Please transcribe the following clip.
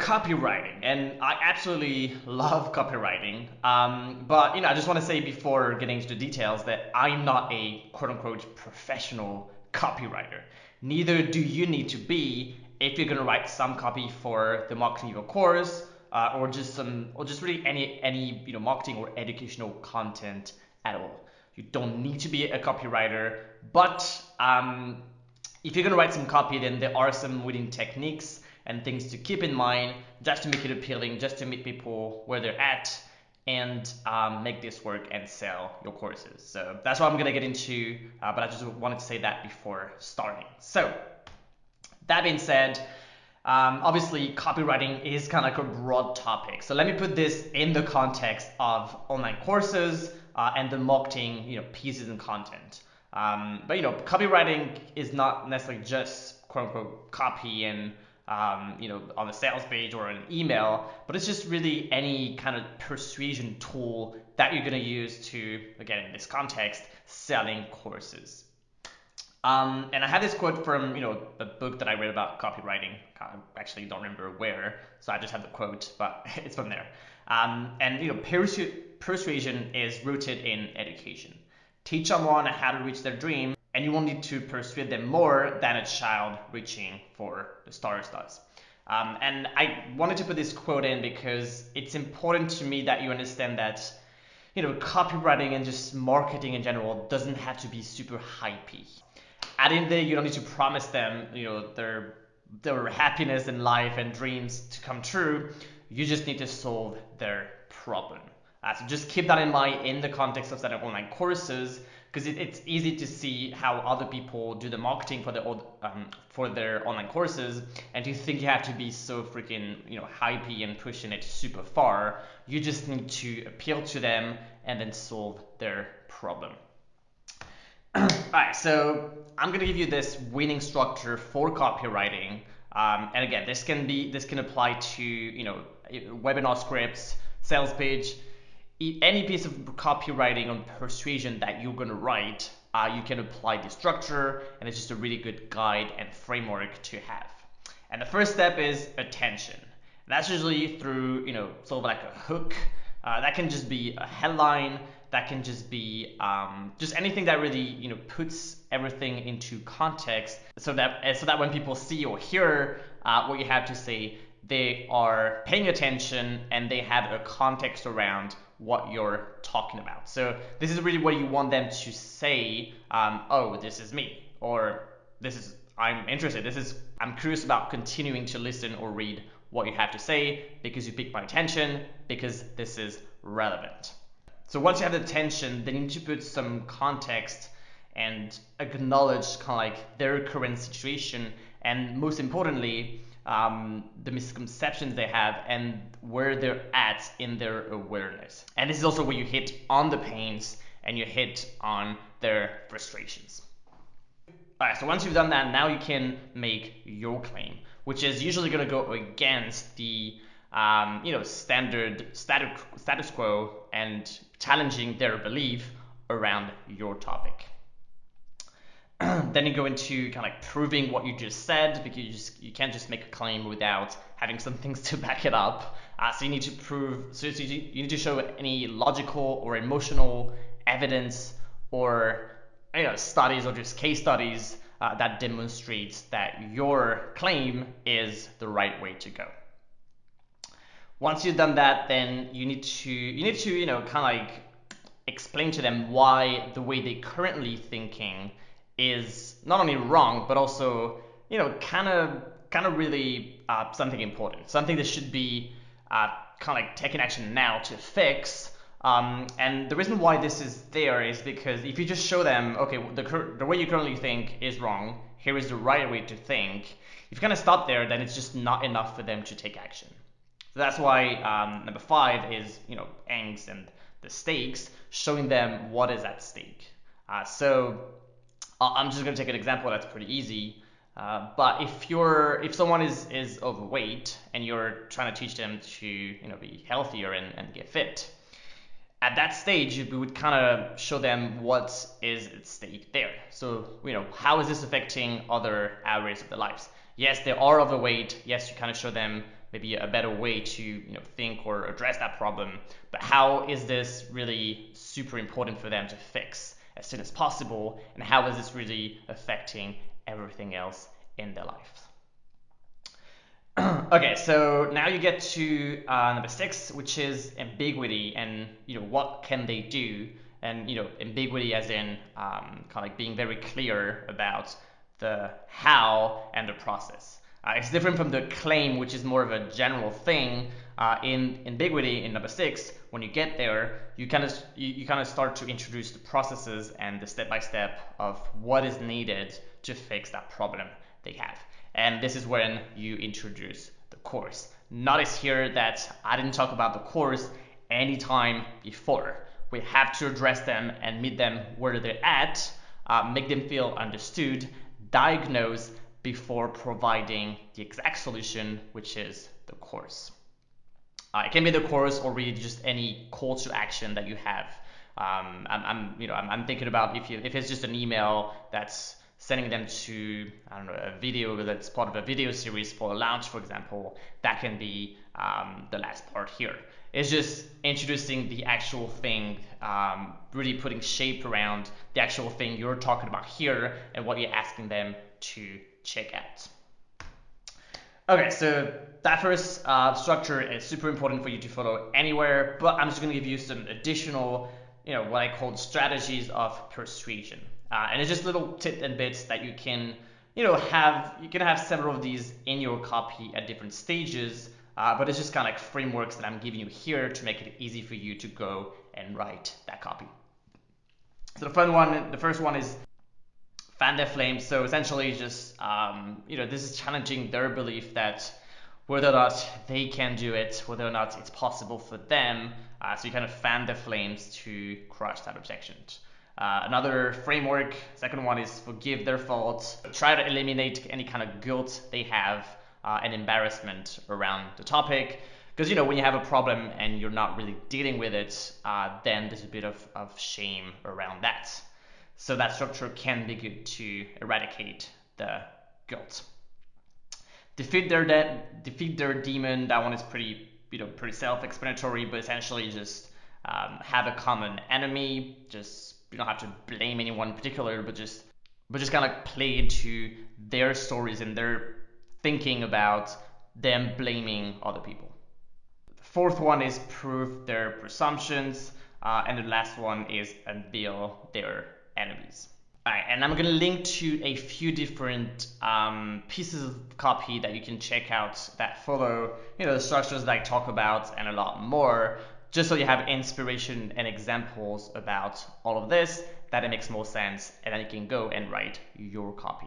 copywriting, and I absolutely love copywriting. But I just want to say before getting into the details that I'm not a quote unquote professional copywriter. Neither do you need to be if you're gonna write some copy for the marketing of your course, or just really any marketing or educational content at all. You don't need to be a copywriter, but if you're gonna write some copy, then there are some winning techniques and things to keep in mind just to make it appealing, just to meet people where they're at, and make this work and sell your courses. So that's what I'm gonna get into, but I just wanted to say that before starting. So that being said, obviously copywriting is kind of like a broad topic. So let me put this in the context of online courses and the marketing pieces and content. But copywriting is not necessarily just quote unquote copy and on a sales page or an email, but it's just really any kind of persuasion tool that you're going to use to, again, in this context, selling courses. And I have this quote from a book that I read about copywriting. I actually don't remember where, so I just have the quote, but it's from there. And persuasion is rooted in education. Teach someone how to reach their dream, and you won't need to persuade them more than a child reaching for the stars does. And I wanted to put this quote in because it's important to me that you understand that copywriting and just marketing in general doesn't have to be super hypey. At the end of the day, you don't need to promise them their happiness in life and dreams to come true. You just need to solve their problem. So just keep that in mind in the context of selling online courses, because it's easy to see how other people do the marketing for their online courses, and you think you have to be so freaking hypey and pushing it super far. You just need to appeal to them and then solve their problem. Alright, so I'm gonna give you this winning structure for copywriting, and again, this can apply to webinar scripts, sales page, any piece of copywriting on persuasion that you're gonna write. You can apply the structure, and it's just a really good guide and framework to have. And the first step is attention. That's usually through sort of like a hook. That can just be a headline. That can just be just anything that really puts everything into context, so that when people see or hear what you have to say, they are paying attention and they have a context around what you're talking about. So this is really what you want them to say. Oh, this is me, or this is I'm interested. I'm curious about continuing to listen or read what you have to say because you piqued my attention, because this is relevant. So once you have the attention, then you need to put some context and acknowledge kind of like their current situation, and most importantly, the misconceptions they have and where they're at in their awareness. And this is also where you hit on the pains and you hit on their frustrations. Alright, so once you've done that, now you can make your claim, which is usually going to go against the standard status quo and challenging their belief around your topic. Then you go into kind of like proving what you just said, because you can't just make a claim without having some things to back it up. So you need to you need to show any logical or emotional evidence, or studies or just case studies that demonstrates that your claim is the right way to go. Once you've done that, then you need to kind of like explain to them why the way they currently thinking is not only wrong, but also kind of really something important, something that should be kind of like taking action now to fix. And the reason why this is there is because if you just show them, okay, the way you currently think is wrong, here is the right way to think, if you kind of stop there, then it's just not enough for them to take action. So that's why number 5 is angst and the stakes, showing them what is at stake. So I'm just going to take an example that's pretty easy. But if someone is overweight and you're trying to teach them to be healthier and get fit, at that stage we would kind of show them what is at stake there. So how is this affecting other areas of their lives? Yes, they are overweight. Yes, you kind of show them maybe a better way to think or address that problem, but how is this really super important for them to fix as soon as possible, and how is this really affecting everything else in their life? Okay, so now you get to number 6, which is ambiguity, and what can they do? And ambiguity as in kind of like being very clear about the how and the process. It's different from the claim, which is more of a general thing. In ambiguity, in number 6, when you get there, you kind of start to introduce the processes and the step by step of what is needed to fix that problem they have. And this is when you introduce the course. Notice here that I didn't talk about the course anytime before. We have to address them and meet them where they're at, make them feel understood, diagnose before providing the exact solution, which is the course. It can be the course or really just any call to action that you have. I'm thinking about if it's just an email that's sending them to, I don't know, a video that's part of a video series for a launch, for example, that can be the last part here. It's just introducing the actual thing, really putting shape around the actual thing you're talking about here and what you're asking them to check out. Okay, so that first structure is super important for you to follow anywhere, but I'm just going to give you some additional, what I call strategies of persuasion. And it's just little tips and bits that you can, have several of these in your copy at different stages, but it's just kind of like frameworks that I'm giving you here to make it easy for you to go and write that copy. So the first one is fan their flames. So essentially, just this is challenging their belief that whether or not they can do it, whether or not it's possible for them. So you kind of fan their flames to crush that objection. Another framework, second one, is forgive their faults. Try to eliminate any kind of guilt they have and embarrassment around the topic. Because when you have a problem and you're not really dealing with it, then there's a bit of shame around that. So that structure can be good to eradicate the guilt. Defeat their demon. That one is pretty self-explanatory, but essentially just have a common enemy. Just you don't have to blame anyone in particular, but just kind of play into their stories and their thinking about them blaming other people. The fourth one is prove their presumptions, and the last one is unveil their enemies. Alright, and I'm going to link to a few different pieces of copy that you can check out that follow the structures that I talk about and a lot more, just so you have inspiration and examples about all of this, that it makes more sense, and then you can go and write your copy.